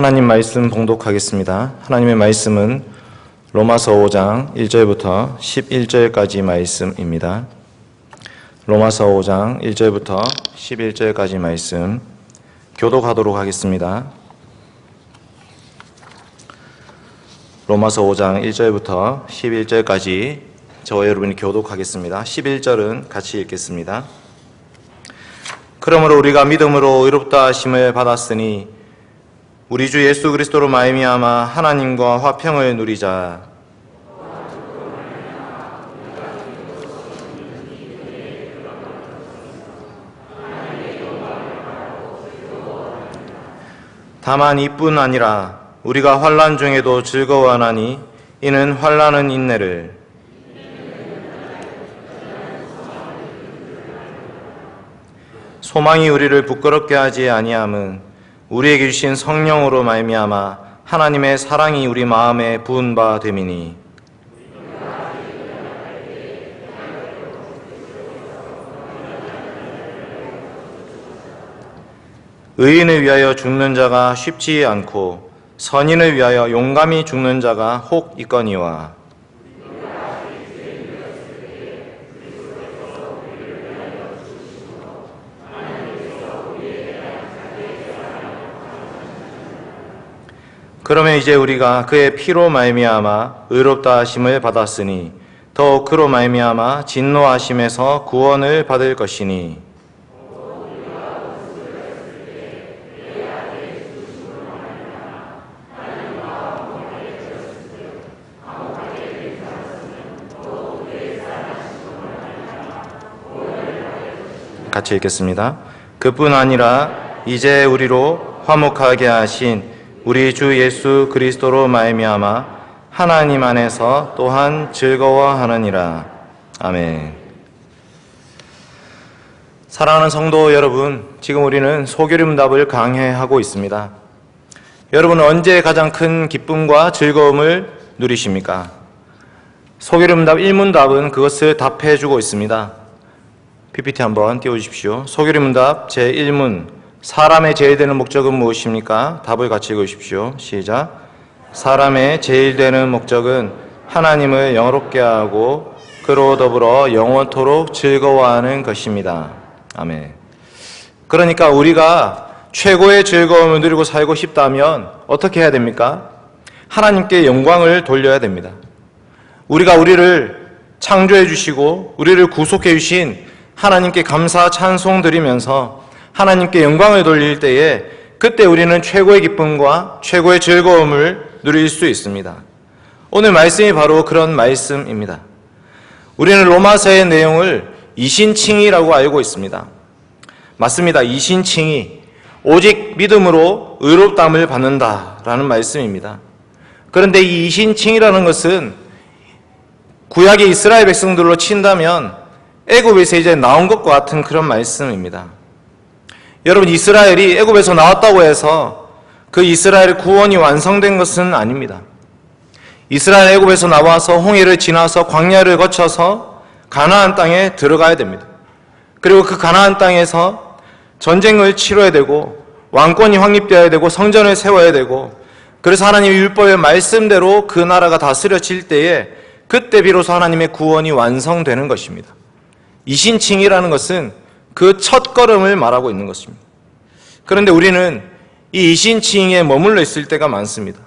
하나님 말씀 봉독하겠습니다. 하나님의 말씀은 로마서 5장 1절부터 11절까지 말씀입니다. 로마서 5장 1절부터 11절까지 말씀 교독하도록 하겠습니다. 로마서 5장 1절부터 11절까지 저와 여러분이 교독하겠습니다. 11절은 같이 읽겠습니다. 그러므로 우리가 믿음으로 의롭다 하심을 받았으니 우리 주 예수 그리스도로 말미암아 하나님과 화평을 누리자. 다만 이뿐 아니라 우리가 환난 중에도 즐거워하나니 이는 환난은 인내를, 소망이 우리를 부끄럽게 하지 아니함은 우리에게 주신 성령으로 말미암아 하나님의 사랑이 우리 마음에 부은 바 됨이니, 의인을 위하여 죽는 자가 쉽지 않고 선인을 위하여 용감히 죽는 자가 혹 있거니와, 그러면 이제 우리가 그의 피로 말미암아 의롭다 하심을 받았으니 더욱 그로 말미암아 진노하심에서 구원을 받을 것이니, 같이 읽겠습니다. 그뿐 아니라 이제 우리로 화목하게 하신 우리 주 예수 그리스도로 말미암아 하나님 안에서 또한 즐거워하느니라. 아멘. 사랑하는 성도 여러분, 지금 우리는 소교림답을 강해하고 있습니다. 여러분은 언제 가장 큰 기쁨과 즐거움을 누리십니까? 소교림답 1문답은 그것을 답해주고 있습니다. PPT 한번 띄워주십시오. 소교림답 제1문, 사람의 제일 되는 목적은 무엇입니까? 답을 같이 읽으십시오. 시작. 사람의 제일 되는 목적은 하나님을 영화롭게 하고 그로 더불어 영원토록 즐거워하는 것입니다. 아멘. 그러니까 우리가 최고의 즐거움을 누리고 살고 싶다면 어떻게 해야 됩니까? 하나님께 영광을 돌려야 됩니다. 우리가 우리를 창조해 주시고 우리를 구속해 주신 하나님께 감사 찬송 드리면서 하나님께 영광을 돌릴 때에 그때 우리는 최고의 기쁨과 최고의 즐거움을 누릴 수 있습니다. 오늘 말씀이 바로 그런 말씀입니다. 우리는 로마서의 내용을 이신칭의라고 알고 있습니다. 맞습니다. 이신칭의, 오직 믿음으로 의롭다함을 받는다라는 말씀입니다. 그런데 이 이신칭의라는 것은 구약의 이스라엘 백성들로 친다면 애굽에서 이제 나온 것과 같은 그런 말씀입니다. 여러분, 이스라엘이 애굽에서 나왔다고 해서 그 이스라엘의 구원이 완성된 것은 아닙니다. 이스라엘 애굽에서 나와서 홍해를 지나서 광야를 거쳐서 가나안 땅에 들어가야 됩니다. 그리고 그 가나안 땅에서 전쟁을 치러야 되고 왕권이 확립되어야 되고 성전을 세워야 되고, 그래서 하나님의 율법의 말씀대로 그 나라가 다스려질 때에 그때 비로소 하나님의 구원이 완성되는 것입니다. 이신칭이라는 것은 그 첫 걸음을 말하고 있는 것입니다. 그런데 우리는 이 이신칭에 머물러 있을 때가 많습니다.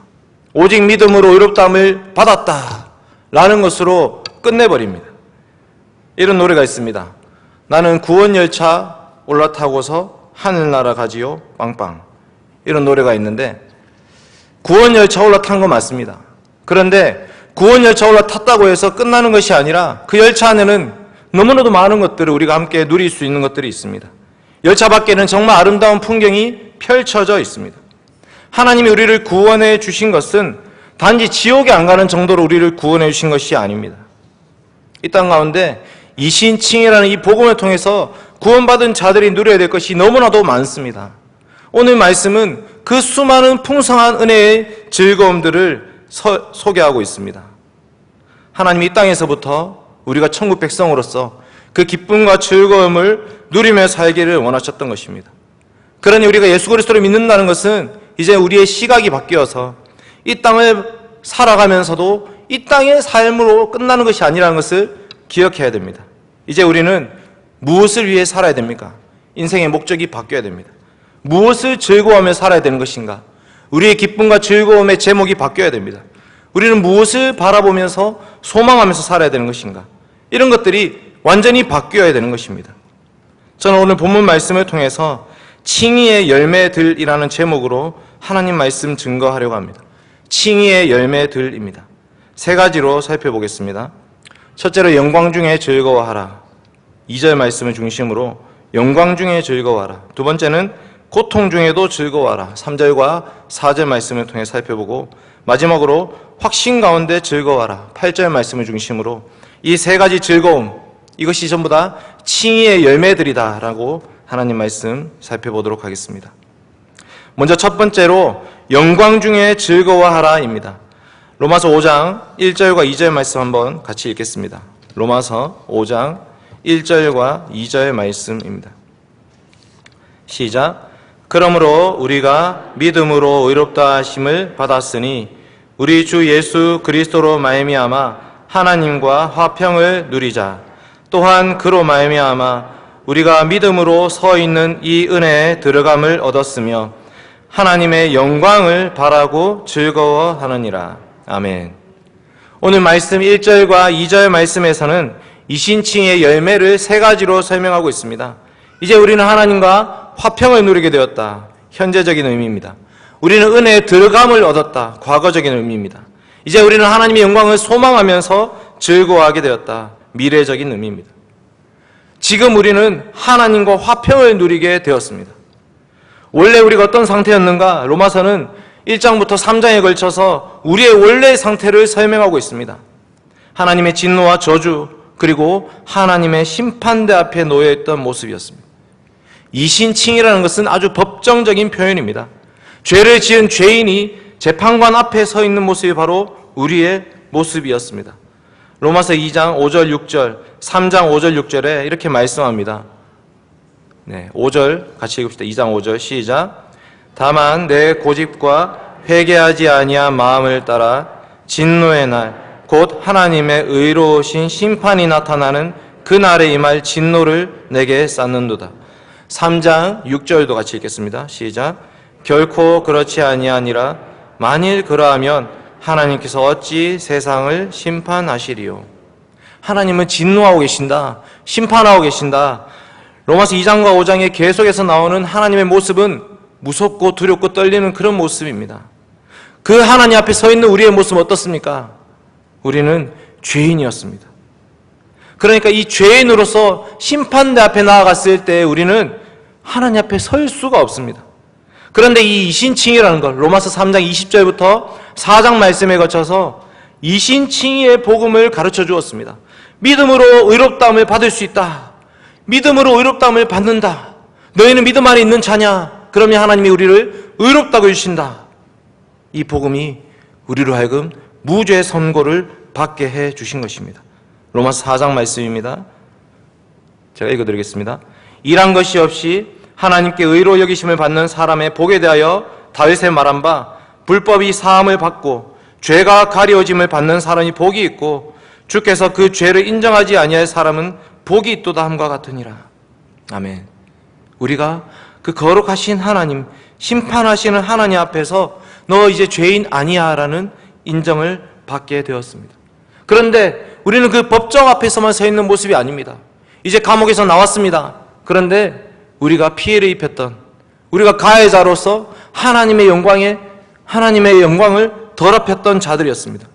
오직 믿음으로 의롭다함을 받았다라는 것으로 끝내버립니다. 이런 노래가 있습니다. 나는 구원열차 올라타고서 하늘나라 가지요 빵빵. 이런 노래가 있는데 구원열차 올라탄 거 맞습니다. 그런데 구원열차 올라탔다고 해서 끝나는 것이 아니라 그 열차 안에는 너무나도 많은 것들을 우리가 함께 누릴 수 있는 것들이 있습니다. 열차 밖에는 정말 아름다운 풍경이 펼쳐져 있습니다. 하나님이 우리를 구원해 주신 것은 단지 지옥에 안 가는 정도로 우리를 구원해 주신 것이 아닙니다. 이 땅 가운데 이신칭이라는 이 복음을 통해서 구원받은 자들이 누려야 될 것이 너무나도 많습니다. 오늘 말씀은 그 수많은 풍성한 은혜의 즐거움들을 소개하고 있습니다. 하나님이 이 땅에서부터 우리가 천국 백성으로서 그 기쁨과 즐거움을 누리며 살기를 원하셨던 것입니다. 그러니 우리가 예수 그리스도를 믿는다는 것은 이제 우리의 시각이 바뀌어서 이 땅을 살아가면서도 이 땅의 삶으로 끝나는 것이 아니라는 것을 기억해야 됩니다. 이제 우리는 무엇을 위해 살아야 됩니까? 인생의 목적이 바뀌어야 됩니다. 무엇을 즐거워하며 살아야 되는 것인가? 우리의 기쁨과 즐거움의 제목이 바뀌어야 됩니다. 우리는 무엇을 바라보면서 소망하면서 살아야 되는 것인가? 이런 것들이 완전히 바뀌어야 되는 것입니다. 저는 오늘 본문 말씀을 통해서 칭의의 열매들이라는 제목으로 하나님 말씀 증거하려고 합니다. 칭의의 열매들입니다. 세 가지로 살펴보겠습니다. 첫째로 영광 중에 즐거워하라. 2절 말씀을 중심으로 영광 중에 즐거워하라. 두 번째는 고통 중에도 즐거워하라. 3절과 4절 말씀을 통해 살펴보고 마지막으로 확신 가운데 즐거워하라. 8절 말씀을 중심으로 이 세 가지 즐거움, 이것이 전부 다 칭의의 열매들이다라고 하나님 말씀 살펴보도록 하겠습니다. 먼저 첫 번째로 영광 중에 즐거워하라입니다. 로마서 5장 1절과 2절 말씀 한번 같이 읽겠습니다. 로마서 5장 1절과 2절 말씀입니다. 시작. 그러므로 우리가 믿음으로 의롭다 하심을 받았으니 우리 주 예수 그리스도로 말미암아 하나님과 화평을 누리자. 또한 그로 말미암아 우리가 믿음으로 서 있는 이 은혜에 들어감을 얻었으며 하나님의 영광을 바라고 즐거워하느니라. 아멘. 오늘 말씀 1절과 2절 말씀에서는 이신칭의 열매를 세 가지로 설명하고 있습니다. 이제 우리는 하나님과 화평을 누리게 되었다. 현재적인 의미입니다. 우리는 은혜에 들어감을 얻었다. 과거적인 의미입니다. 이제 우리는 하나님의 영광을 소망하면서 즐거워하게 되었다. 미래적인 의미입니다. 지금 우리는 하나님과 화평을 누리게 되었습니다. 원래 우리가 어떤 상태였는가? 로마서는 1장부터 3장에 걸쳐서 우리의 원래의 상태를 설명하고 있습니다. 하나님의 진노와 저주, 그리고 하나님의 심판대 앞에 놓여있던 모습이었습니다. 이신칭이라는 것은 아주 법정적인 표현입니다. 죄를 지은 죄인이 재판관 앞에 서 있는 모습이 바로 우리의 모습이었습니다. 로마서 2장 5절 6절, 3장 5절 6절에 이렇게 말씀합니다. 5절 같이 읽읍시다. 2장 5절 시작. 다만 내 고집과 회개하지 아니한 마음을 따라 진노의 날 곧 하나님의 의로우신 심판이 나타나는 그 날에 임할 진노를 내게 쌓는도다. 3장 6절도 같이 읽겠습니다. 시작. 결코 그렇지 아니하니라. 만일 그러하면 하나님께서 어찌 세상을 심판하시리요. 하나님은 진노하고 계신다. 심판하고 계신다. 로마서 2장과 5장에 계속해서 나오는 하나님의 모습은 무섭고 두렵고 떨리는 그런 모습입니다. 그 하나님 앞에 서 있는 우리의 모습은 어떻습니까? 우리는 죄인이었습니다. 그러니까 이 죄인으로서 심판대 앞에 나아갔을 때 우리는 하나님 앞에 설 수가 없습니다. 그런데 이 이신칭이라는 것, 로마서 3장 20절부터 4장 말씀에 거쳐서 이신칭의의 복음을 가르쳐 주었습니다. 믿음으로 의롭다함을 받을 수 있다. 믿음으로 의롭다함을 받는다. 너희는 믿음 안에 있는 자냐? 그러면 하나님이 우리를 의롭다고 해주신다. 이 복음이 우리로 하여금 무죄 선고를 받게 해 주신 것입니다. 로마서 4장 말씀입니다. 제가 읽어드리겠습니다. 이란 것이 없이 하나님께 의로 여기심을 받는 사람의 복에 대하여 다윗의 말한 바 불법이 사함을 받고 죄가 가려짐을 받는 사람이 복이 있고 주께서 그 죄를 인정하지 아니할 사람은 복이 있도다 함과 같으니라. 아멘. 우리가 그 거룩하신 하나님, 심판하시는 하나님 앞에서 너 이제 죄인 아니야 라는 인정을 받게 되었습니다. 그런데 우리는 그 법정 앞에서만 서 있는 모습이 아닙니다. 이제 감옥에서 나왔습니다. 그런데 우리가 피해를 입혔던, 우리가 가해자로서 하나님의 영광을 더럽혔던 자들이었습니다.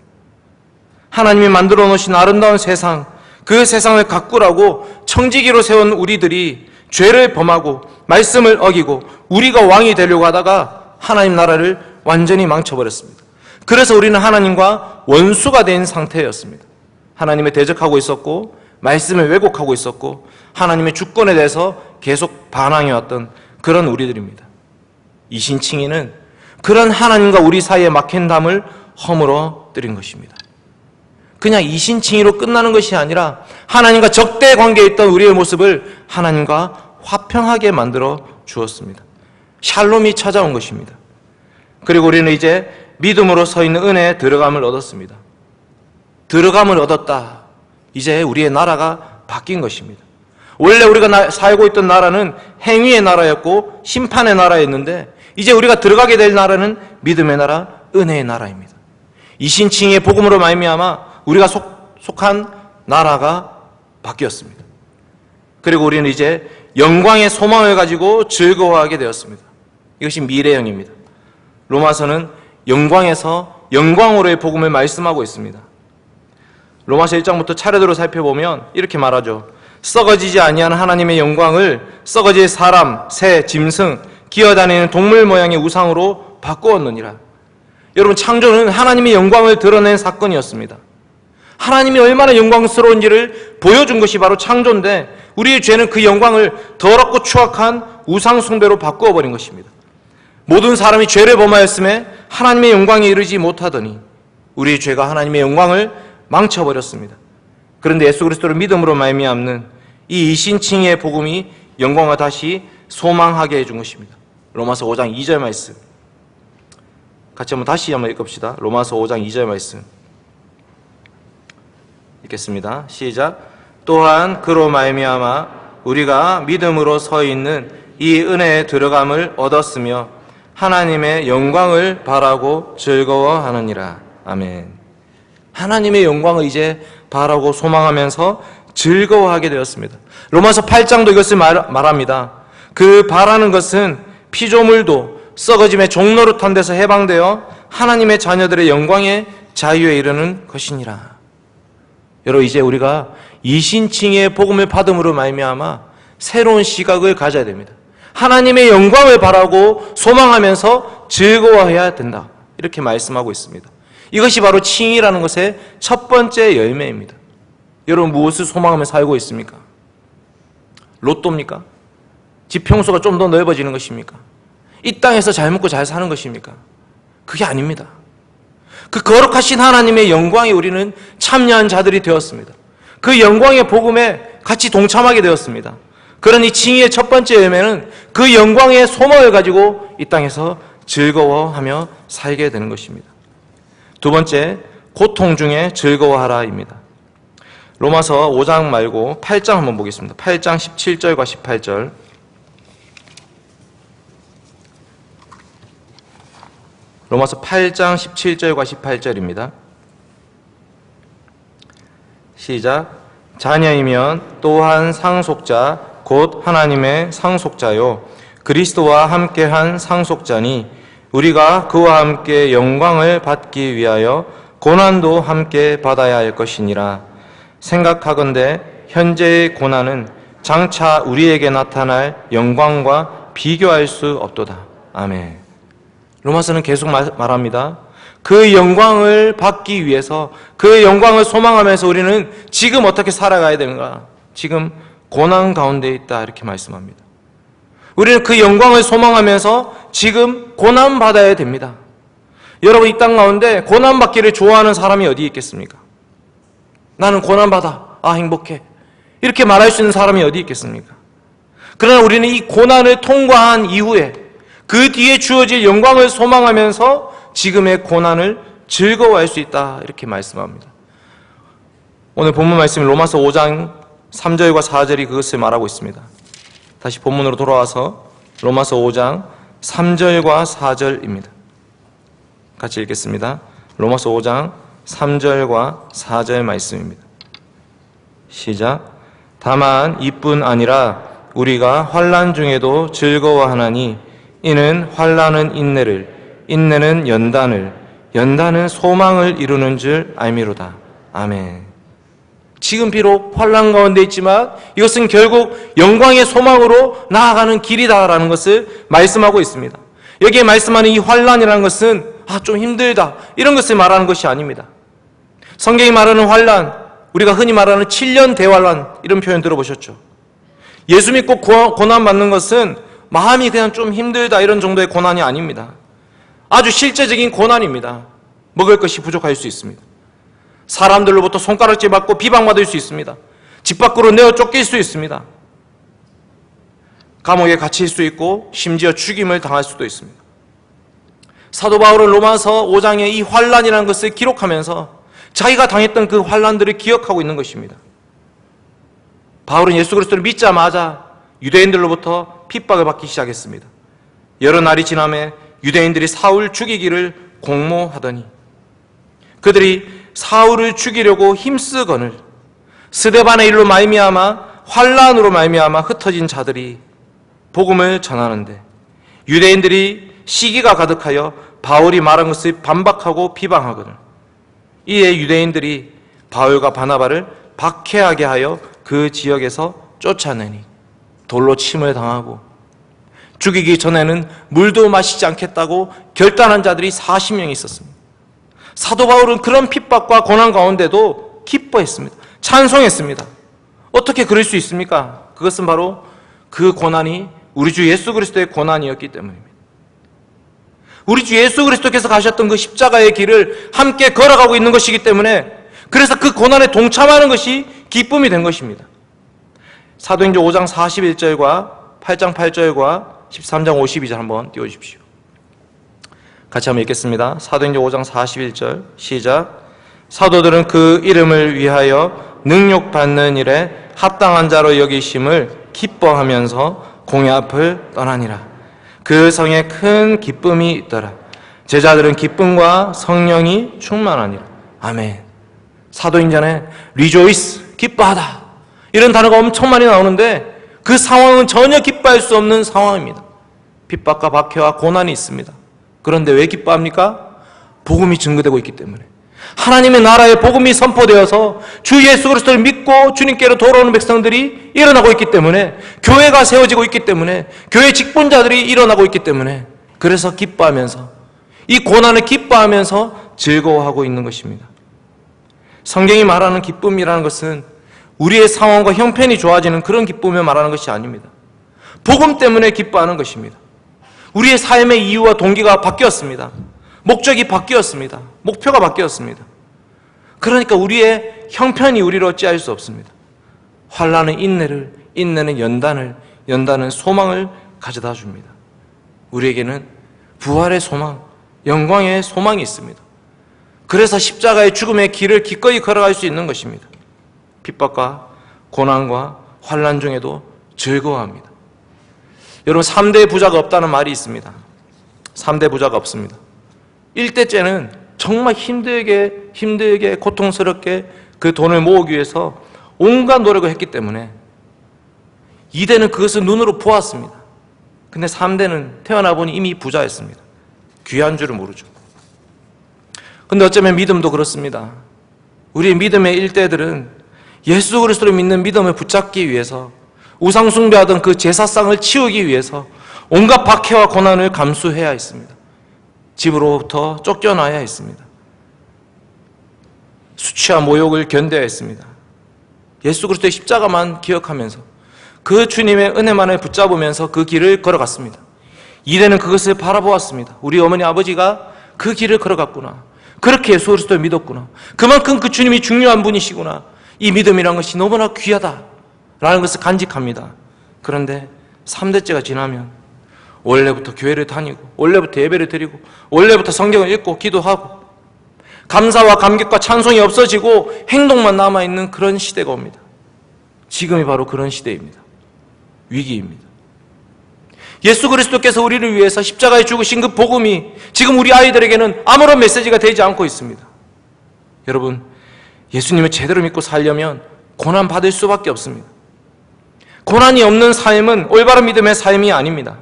하나님이 만들어 놓으신 아름다운 세상, 그 세상을 가꾸라고 청지기로 세운 우리들이 죄를 범하고 말씀을 어기고 우리가 왕이 되려고 하다가 하나님 나라를 완전히 망쳐버렸습니다. 그래서 우리는 하나님과 원수가 된 상태였습니다. 하나님을 대적하고 있었고 말씀을 왜곡하고 있었고 하나님의 주권에 대해서 계속 반항해왔던 그런 우리들입니다. 이신칭의는 그런 하나님과 우리 사이에 막힌 담을 허물어뜨린 것입니다. 그냥 이신칭의로 끝나는 것이 아니라 하나님과 적대 관계에 있던 우리의 모습을 하나님과 화평하게 만들어 주었습니다. 샬롬이 찾아온 것입니다. 그리고 우리는 이제 믿음으로 서 있는 은혜에 들어감을 얻었습니다. 들어감을 얻었다. 이제 우리의 나라가 바뀐 것입니다. 원래 우리가 살고 있던 나라는 행위의 나라였고 심판의 나라였는데 이제 우리가 들어가게 될 나라는 믿음의 나라, 은혜의 나라입니다. 이신칭의 복음으로 말미암아 우리가 속한 나라가 바뀌었습니다. 그리고 우리는 이제 영광의 소망을 가지고 즐거워하게 되었습니다. 이것이 미래형입니다. 로마서는 영광에서 영광으로의 복음을 말씀하고 있습니다. 로마서 1장부터 차례대로 살펴보면 이렇게 말하죠. 썩어지지 아니하는 하나님의 영광을 썩어질 사람, 새, 짐승, 기어다니는 동물 모양의 우상으로 바꾸었느니라. 여러분, 창조는 하나님의 영광을 드러낸 사건이었습니다. 하나님이 얼마나 영광스러운지를 보여준 것이 바로 창조인데 우리의 죄는 그 영광을 더럽고 추악한 우상 숭배로 바꾸어 버린 것입니다. 모든 사람이 죄를 범하였음에 하나님의 영광에 이르지 못하더니 우리의 죄가 하나님의 영광을 망쳐버렸습니다. 그런데 예수 그리스도를 믿음으로 말미암는 이 이신칭의 복음이 영광을 다시 소망하게 해준 것입니다. 로마서 5장 2절 말씀 같이 다시 한번 읽읍시다. 로마서 5장 2절 말씀 읽겠습니다. 시작. 또한 그로 말미암아 우리가 믿음으로 서 있는 이 은혜에 들어감을 얻었으며 하나님의 영광을 바라고 즐거워하느니라. 아멘. 하나님의 영광을 이제 바라고 소망하면서 즐거워하게 되었습니다. 로마서 8장도 이것을 말합니다. 그 바라는 것은 피조물도 썩어짐의 종노릇한 데서 해방되어 하나님의 자녀들의 영광의 자유에 이르는 것이니라. 여러분, 이제 우리가 이신칭의 복음을 받음으로 말미암아 새로운 시각을 가져야 됩니다. 하나님의 영광을 바라고 소망하면서 즐거워해야 된다. 이렇게 말씀하고 있습니다. 이것이 바로 칭이라는 것의 첫 번째 열매입니다. 여러분, 무엇을 소망하며 살고 있습니까? 로또입니까? 집 평수가 좀 더 넓어지는 것입니까? 이 땅에서 잘 먹고 잘 사는 것입니까? 그게 아닙니다. 그 거룩하신 하나님의 영광에 우리는 참여한 자들이 되었습니다. 그 영광의 복음에 같이 동참하게 되었습니다. 그런 이 칭의의 첫 번째 열매는 그 영광의 소망을 가지고 이 땅에서 즐거워하며 살게 되는 것입니다. 두 번째, 고통 중에 즐거워하라입니다. 로마서 5장 말고 8장 한번 보겠습니다. 8장 17절과 18절. 로마서 8장 17절과 18절입니다. 시작. 자녀이면 또한 상속자 곧 하나님의 상속자요 그리스도와 함께한 상속자니 우리가 그와 함께 영광을 받기 위하여 고난도 함께 받아야 할 것이니라. 생각하건대 현재의 고난은 장차 우리에게 나타날 영광과 비교할 수 없도다. 아멘. 로마서는 계속 말합니다. 그 영광을 받기 위해서 그 영광을 소망하면서 우리는 지금 어떻게 살아가야 되는가? 지금 고난 가운데 있다. 이렇게 말씀합니다. 우리는 그 영광을 소망하면서 지금 고난받아야 됩니다. 여러분, 이 땅 가운데 고난받기를 좋아하는 사람이 어디 있겠습니까? 나는 고난받아. 아, 행복해. 이렇게 말할 수 있는 사람이 어디 있겠습니까? 그러나 우리는 이 고난을 통과한 이후에 그 뒤에 주어질 영광을 소망하면서 지금의 고난을 즐거워할 수 있다. 이렇게 말씀합니다. 오늘 본문 말씀이 로마서 5장 3절과 4절이 그것을 말하고 있습니다. 다시 본문으로 돌아와서 로마서 5장 3절과 4절입니다. 같이 읽겠습니다. 로마서 5장 3절과 4절 말씀입니다. 시작. 다만 이뿐 아니라 우리가 환난 중에도 즐거워하나니 이는 환난은 인내를, 인내는 연단을, 연단은 소망을 이루는 줄 알미로다. 아멘. 지금 비록 환난 가운데 있지만 이것은 결국 영광의 소망으로 나아가는 길이다라는 것을 말씀하고 있습니다. 여기에 말씀하는 이 환난이라는 것은 좀 힘들다 이런 것을 말하는 것이 아닙니다. 성경이 말하는 환난, 우리가 흔히 말하는 7년 대환란 이런 표현 들어보셨죠? 예수 믿고 고난 받는 것은 마음이 그냥 좀 힘들다 이런 정도의 고난이 아닙니다. 아주 실제적인 고난입니다. 먹을 것이 부족할 수 있습니다. 사람들로부터 손가락질 받고 비방받을 수 있습니다. 집 밖으로 내어 쫓길 수 있습니다. 감옥에 갇힐 수 있고 심지어 죽임을 당할 수도 있습니다. 사도 바울은 로마서 5장에 이 환난이라는 것을 기록하면서 자기가 당했던 그 환난들을 기억하고 있는 것입니다. 바울은 예수 그리스도를 믿자마자 유대인들로부터 핍박을 받기 시작했습니다. 여러 날이 지남에 유대인들이 사울 죽이기를 공모하더니 그들이 사울을 죽이려고 힘쓰거늘 스데반의 일로 말미암아 환난으로 말미암아 흩어진 자들이 복음을 전하는데 유대인들이 시기가 가득하여 바울이 말한 것을 반박하고 비방하거늘 이에 유대인들이 바울과 바나바를 박해하게 하여 그 지역에서 쫓아내니 돌로 침을 당하고 죽이기 전에는 물도 마시지 않겠다고 결단한 자들이 40명이 있었습니다. 사도 바울은 그런 핍박과 고난 가운데도 기뻐했습니다. 찬송했습니다. 어떻게 그럴 수 있습니까? 그것은 바로 그 고난이 우리 주 예수 그리스도의 고난이었기 때문입니다. 우리 주 예수 그리스도께서 가셨던 그 십자가의 길을 함께 걸어가고 있는 것이기 때문에 그래서 그 고난에 동참하는 것이 기쁨이 된 것입니다. 사도행전 5장 41절과 8장 8절과 13장 52절 한번 띄워주십시오. 같이 한번 읽겠습니다. 사도행전 5장 41절 시작. 사도들은 그 이름을 위하여 능욕받는 일에 합당한 자로 여기심을 기뻐하면서 공회 앞을 떠나니라. 그 성에 큰 기쁨이 있더라. 제자들은 기쁨과 성령이 충만하니라. 아멘. 사도행전에 rejoice, 기뻐하다 이런 단어가 엄청 많이 나오는데 그 상황은 전혀 기뻐할 수 없는 상황입니다. 핍박과 박해와 고난이 있습니다. 그런데 왜 기뻐합니까? 복음이 증거되고 있기 때문에 하나님의 나라의 복음이 선포되어서 주 예수 그리스도를 믿고 주님께로 돌아오는 백성들이 일어나고 있기 때문에 교회가 세워지고 있기 때문에 교회 직분자들이 일어나고 있기 때문에 그래서 기뻐하면서 이 고난을 기뻐하면서 즐거워하고 있는 것입니다. 성경이 말하는 기쁨이라는 것은 우리의 상황과 형편이 좋아지는 그런 기쁨을 말하는 것이 아닙니다. 복음 때문에 기뻐하는 것입니다. 우리의 삶의 이유와 동기가 바뀌었습니다. 목적이 바뀌었습니다. 목표가 바뀌었습니다. 그러니까 우리의 형편이 우리를 어찌할 수 없습니다. 환난은 인내를, 인내는 연단을, 연단은 소망을 가져다 줍니다. 우리에게는 부활의 소망, 영광의 소망이 있습니다. 그래서 십자가의 죽음의 길을 기꺼이 걸어갈 수 있는 것입니다. 핍박과 고난과 환난 중에도 즐거워합니다. 여러분 3대 부자가 없다는 말이 있습니다. 3대 부자가 없습니다. 1대째는 정말 힘들게 고통스럽게 그 돈을 모으기 위해서 온갖 노력을 했기 때문에 2대는 그것을 눈으로 보았습니다. 근데 3대는 태어나 보니 이미 부자였습니다. 귀한 줄을 모르죠. 근데 어쩌면 믿음도 그렇습니다. 우리의 믿음의 1대들은 예수 그리스도를 믿는 믿음을 붙잡기 위해서 우상 숭배하던 그 제사상을 치우기 위해서 온갖 박해와 고난을 감수해야 했습니다. 집으로부터 쫓겨나야 했습니다. 수치와 모욕을 견뎌야 했습니다. 예수 그리스도의 십자가만 기억하면서 그 주님의 은혜만을 붙잡으면서 그 길을 걸어갔습니다. 이대는 그것을 바라보았습니다. 우리 어머니 아버지가 그 길을 걸어갔구나. 그렇게 예수 그리스도를 믿었구나. 그만큼 그 주님이 중요한 분이시구나. 이 믿음이란 것이 너무나 귀하다라는 것을 간직합니다. 그런데 3대째가 지나면 원래부터 교회를 다니고 원래부터 예배를 드리고 원래부터 성경을 읽고 기도하고 감사와 감격과 찬송이 없어지고 행동만 남아있는 그런 시대가 옵니다. 지금이 바로 그런 시대입니다. 위기입니다. 예수 그리스도께서 우리를 위해서 십자가에 죽으신 그 복음이 지금 우리 아이들에게는 아무런 메시지가 되지 않고 있습니다. 여러분, 예수님을 제대로 믿고 살려면 고난 받을 수밖에 없습니다. 고난이 없는 삶은 올바른 믿음의 삶이 아닙니다.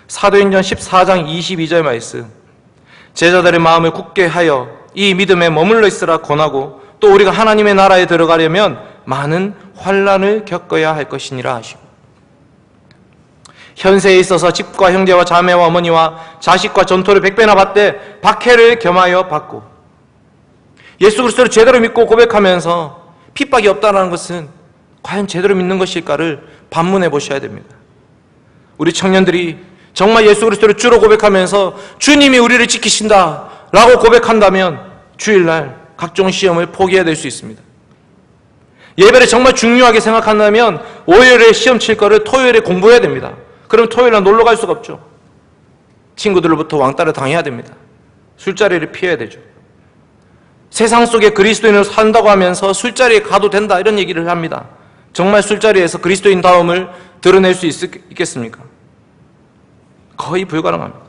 사도행전 14장 22절 말씀, 제자들의 마음을 굳게 하여 이 믿음에 머물러 있으라 권하고 또 우리가 하나님의 나라에 들어가려면 많은 환난을 겪어야 할 것이니라 하시고, 현세에 있어서 집과 형제와 자매와 어머니와 자식과 전토를 100배나 받되 박해를 겸하여 받고, 예수 그리스도를 제대로 믿고 고백하면서 핍박이 없다는 것은 과연 제대로 믿는 것일까를 반문해 보셔야 됩니다. 우리 청년들이 정말 예수 그리스도를 주로 고백하면서 주님이 우리를 지키신다 라고 고백한다면 주일날 각종 시험을 포기해야 될 수 있습니다. 예배를 정말 중요하게 생각한다면 월요일에 시험 칠 거를 토요일에 공부해야 됩니다. 그럼 토요일날 놀러 갈 수가 없죠. 친구들로부터 왕따를 당해야 됩니다. 술자리를 피해야 되죠. 세상 속에 그리스도인으로 산다고 하면서 술자리에 가도 된다 이런 얘기를 합니다. 정말 술자리에서 그리스도인다움을 드러낼 수 있겠습니까? 거의 불가능합니다.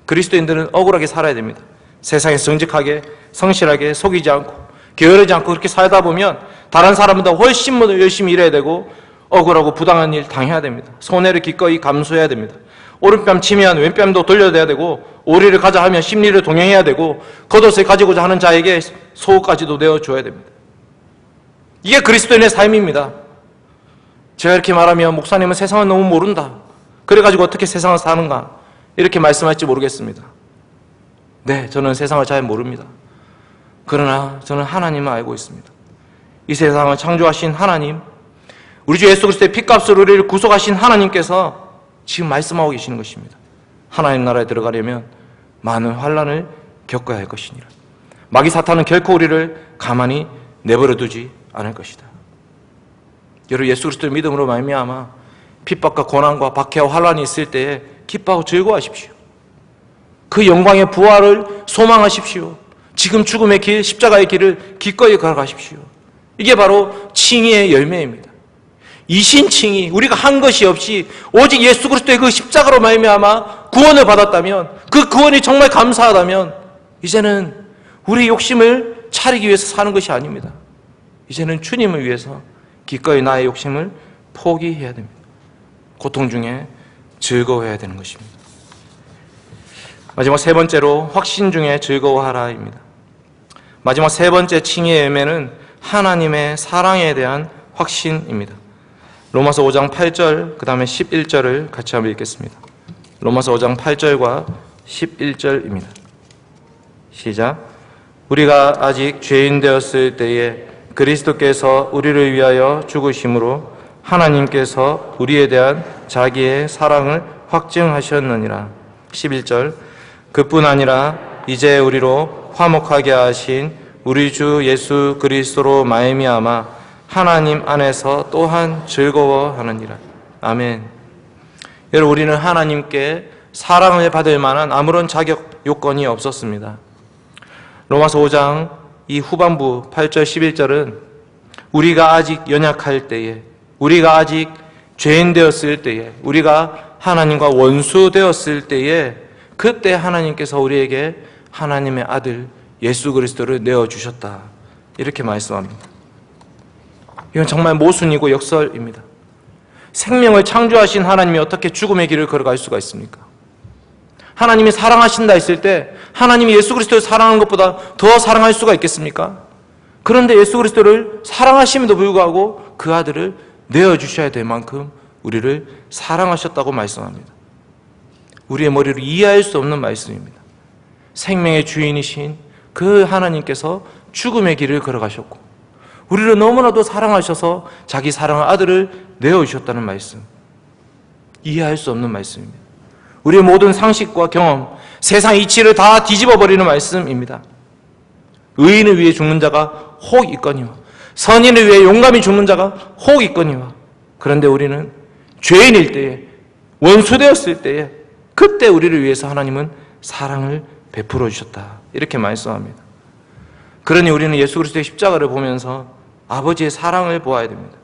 그리스도인들은 억울하게 살아야 됩니다. 세상에서 정직하게, 성실하게, 속이지 않고, 게으르지 않고 그렇게 살다 보면 다른 사람보다 훨씬 더 열심히 일해야 되고 억울하고 부당한 일 당해야 됩니다. 손해를 기꺼이 감수해야 됩니다. 오른뺨 치면 왼뺨도 돌려야 되고, 오리를 가자 하면 심리를 동행해야 되고, 겉옷을 가지고자 하는 자에게 속옷까지도 내어줘야 됩니다. 이게 그리스도인의 삶입니다. 제가 이렇게 말하면 목사님은 세상을 너무 모른다, 그래가지고 어떻게 세상을 사는가 이렇게 말씀할지 모르겠습니다. 네, 저는 세상을 잘 모릅니다. 그러나 저는 하나님을 알고 있습니다. 이 세상을 창조하신 하나님, 우리 주 예수 그리스도의 피값으로 우리를 구속하신 하나님께서 지금 말씀하고 계시는 것입니다. 하나님 나라에 들어가려면 많은 환난을 겪어야 할 것이니라. 마귀 사탄은 결코 우리를 가만히 내버려 두지 않을 것이다. 여러분, 예수 그리스도의 믿음으로 말미암아 핍박과 고난과 박해와 환난이 있을 때에 기뻐하고 즐거워하십시오. 그 영광의 부활을 소망하십시오. 지금 죽음의 길, 십자가의 길을 기꺼이 걸어가십시오. 이게 바로 칭의의 열매입니다. 이신칭의, 우리가 한 것이 없이 오직 예수 그리스도의 그 십자가로 말미암아 구원을 받았다면, 그 구원이 정말 감사하다면 이제는 우리 욕심을 차리기 위해서 사는 것이 아닙니다. 이제는 주님을 위해서 기꺼이 나의 욕심을 포기해야 됩니다. 고통 중에 즐거워해야 되는 것입니다. 마지막 세 번째로 확신 중에 즐거워하라입니다. 마지막 세 번째 칭의의 열매는 하나님의 사랑에 대한 확신입니다. 로마서 5장 8절 그 다음에 11절을 같이 한번 읽겠습니다. 로마서 5장 8절과 11절입니다. 시작. 우리가 아직 죄인 되었을 때에 그리스도께서 우리를 위하여 죽으심으로 하나님께서 우리에 대한 자기의 사랑을 확증하셨느니라. 11절. 그뿐 아니라 이제 우리로 화목하게 하신 우리 주 예수 그리스도로 말미암아 하나님 안에서 또한 즐거워하느니라. 아멘. 여러분, 우리는 하나님께 사랑을 받을 만한 아무런 자격 요건이 없었습니다. 로마서 5장 이 후반부 8절 11절은 우리가 아직 연약할 때에, 우리가 아직 죄인 되었을 때에, 우리가 하나님과 원수 되었을 때에, 그때 하나님께서 우리에게 하나님의 아들 예수 그리스도를 내어주셨다, 이렇게 말씀합니다. 이건 정말 모순이고 역설입니다. 생명을 창조하신 하나님이 어떻게 죽음의 길을 걸어갈 수가 있습니까? 하나님이 사랑하신다 했을 때 하나님이 예수 그리스도를 사랑하는 것보다 더 사랑할 수가 있겠습니까? 그런데 예수 그리스도를 사랑하심에도 불구하고 그 아들을 내어주셔야 될 만큼 우리를 사랑하셨다고 말씀합니다. 우리의 머리로 이해할 수 없는 말씀입니다. 생명의 주인이신 그 하나님께서 죽음의 길을 걸어가셨고 우리를 너무나도 사랑하셔서 자기 사랑의 아들을 내어주셨다는 말씀, 이해할 수 없는 말씀입니다. 우리의 모든 상식과 경험, 세상 이치를 다 뒤집어버리는 말씀입니다. 의인을 위해 죽는 자가 혹 있거니와 선인을 위해 용감히 죽는 자가 혹 있거니와, 그런데 우리는 죄인일 때에, 원수되었을 때에, 그때 우리를 위해서 하나님은 사랑을 베풀어 주셨다, 이렇게 말씀합니다. 그러니 우리는 예수 그리스도의 십자가를 보면서 아버지의 사랑을 보아야 됩니다.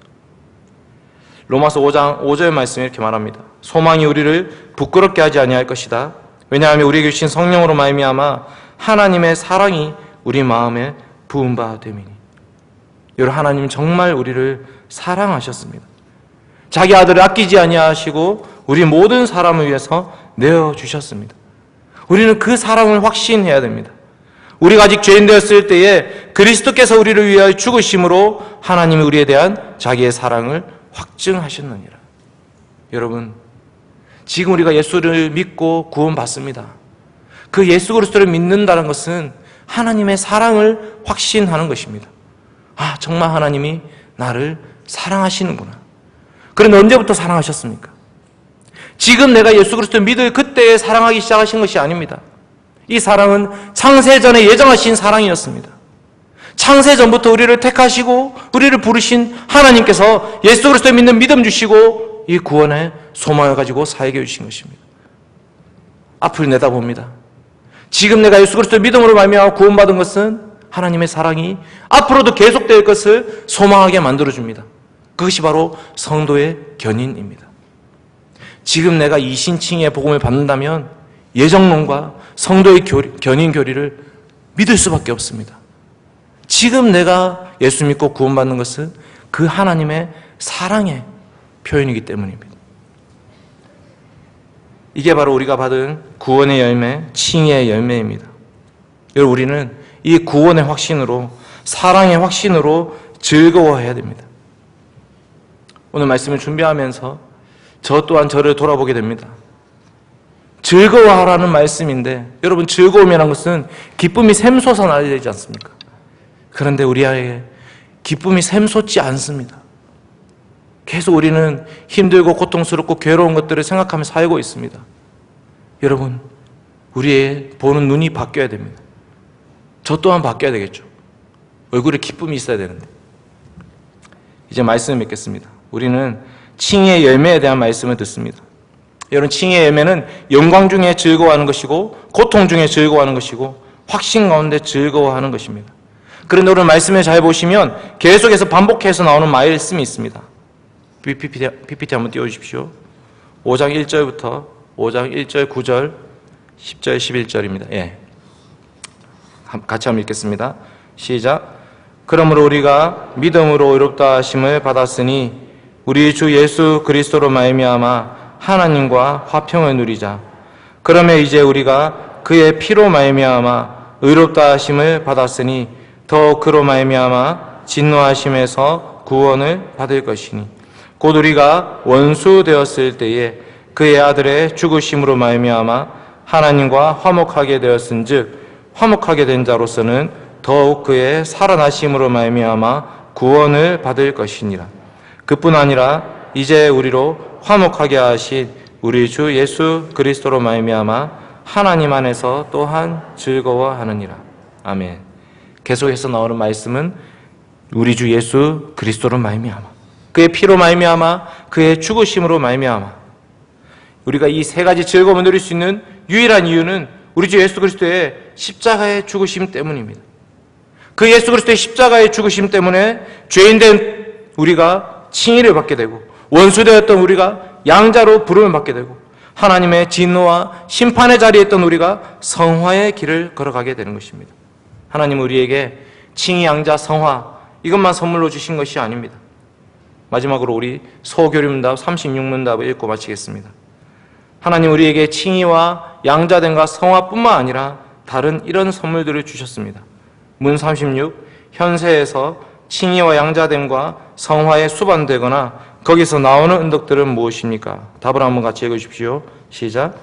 로마서 5장 5절 말씀이 이렇게 말합니다. 소망이 우리를 부끄럽게 하지 아니할 것이다. 왜냐하면 우리에게 주신 성령으로 말미암아 하나님의 사랑이 우리 마음에 부은 바 됨이니. 여러분, 하나님은 정말 우리를 사랑하셨습니다. 자기 아들을 아끼지 아니하시고 우리 모든 사람을 위해서 내어주셨습니다. 우리는 그 사랑을 확신해야 됩니다. 우리가 아직 죄인 되었을 때에 그리스도께서 우리를 위하여 죽으심으로 하나님이 우리에 대한 자기의 사랑을 확증하셨느니라. 여러분, 지금 우리가 예수를 믿고 구원받습니다. 그 예수 그리스도를 믿는다는 것은 하나님의 사랑을 확신하는 것입니다. 아, 정말 하나님이 나를 사랑하시는구나. 그런데 언제부터 사랑하셨습니까? 지금 내가 예수 그리스도를 믿을 그때에 사랑하기 시작하신 것이 아닙니다. 이 사랑은 창세전에 예정하신 사랑이었습니다. 창세전부터 우리를 택하시고 우리를 부르신 하나님께서 예수 그리스도를 믿는 믿음 주시고 이 구원의 소망을 가지고 살게 해주신 것입니다. 앞을 내다봅니다. 지금 내가 예수 그리스도의 믿음으로 말미암아 구원받은 것은 하나님의 사랑이 앞으로도 계속될 것을 소망하게 만들어줍니다. 그것이 바로 성도의 견인입니다. 지금 내가 이신칭의 복음을 받는다면 예정론과 성도의 견인 교리를 믿을 수밖에 없습니다. 지금 내가 예수 믿고 구원받는 것은 그 하나님의 사랑의 표현이기 때문입니다. 이게 바로 우리가 받은 구원의 열매, 칭의의 열매입니다. 여러분, 우리는 이 구원의 확신으로, 사랑의 확신으로 즐거워해야 됩니다. 오늘 말씀을 준비하면서 저 또한 저를 돌아보게 됩니다. 즐거워하라는 말씀인데, 여러분, 즐거움이라는 것은 기쁨이 샘솟아 나야 되지 않습니까? 그런데 우리에게 기쁨이 샘솟지 않습니다. 계속 우리는 힘들고 고통스럽고 괴로운 것들을 생각하며 살고 있습니다. 여러분, 우리의 보는 눈이 바뀌어야 됩니다. 저 또한 바뀌어야 되겠죠. 얼굴에 기쁨이 있어야 되는데. 이제 말씀을 맺겠습니다. 우리는 칭의의 열매에 대한 말씀을 듣습니다. 여러분, 칭의의 열매는 영광 중에 즐거워하는 것이고 고통 중에 즐거워하는 것이고 확신 가운데 즐거워하는 것입니다. 그런데 오늘 말씀을 잘 보시면 계속해서 반복해서 나오는 말씀이 있습니다. PPT 한번 띄워주십시오. 5장 1절부터 5장 1절, 9절, 10절, 11절입니다. 예. 같이 한번 읽겠습니다. 시작. 그러므로 우리가 믿음으로 의롭다 하심을 받았으니 우리 주 예수 그리스도로 말미암아 하나님과 화평을 누리자. 그러면 이제 우리가 그의 피로 말미암아 의롭다 하심을 받았으니 더 그로 말미암아 진노하심에서 구원을 받을 것이니 곧 우리가 원수 되었을 때에 그의 아들의 죽으심으로 말미암아 하나님과 화목하게 되었은즉 화목하게 된 자로서는 더욱 그의 살아나심으로 말미암아 구원을 받을 것이니라. 그뿐 아니라 이제 우리로 화목하게 하신 우리 주 예수 그리스도로 말미암아 하나님 안에서 또한 즐거워하느니라. 아멘. 계속해서 나오는 말씀은 우리 주 예수 그리스도로 말미암아, 그의 피로 말미암아, 그의 죽으심으로 말미암아. 우리가 이 세 가지 즐거움을 누릴 수 있는 유일한 이유는 우리 주 예수 그리스도의 십자가의 죽으심 때문입니다. 그 예수 그리스도의 십자가의 죽으심 때문에 죄인된 우리가 칭의를 받게 되고 원수되었던 우리가 양자로 부름을 받게 되고 하나님의 진노와 심판의 자리에 있던 우리가 성화의 길을 걸어가게 되는 것입니다. 하나님은 우리에게 칭의, 양자, 성화 이것만 선물로 주신 것이 아닙니다. 마지막으로 우리 소교리문답 36문답을 읽고 마치겠습니다. 하나님 우리에게 칭의와 양자됨과 성화뿐만 아니라 다른 이런 선물들을 주셨습니다. 문 36, 현세에서 칭의와 양자됨과 성화에 수반되거나 거기서 나오는 은덕들은 무엇입니까? 답을 한번 같이 읽어주십시오. 시작.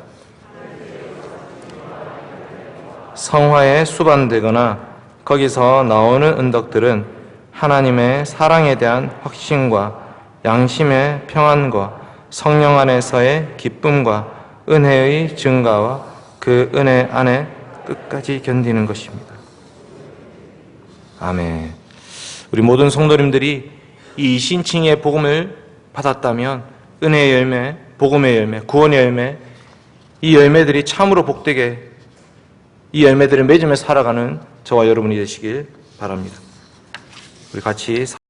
성화에 수반되거나 거기서 나오는 은덕들은 하나님의 사랑에 대한 확신과 양심의 평안과 성령 안에서의 기쁨과 은혜의 증가와 그 은혜 안에 끝까지 견디는 것입니다. 아멘. 우리 모든 성도님들이 이 신칭의 복음을 받았다면 은혜의 열매, 복음의 열매, 구원의 열매, 이 열매들이 참으로 복되게 이 열매들을 맺으며 살아가는 저와 여러분이 되시길 바랍니다. 우리 같이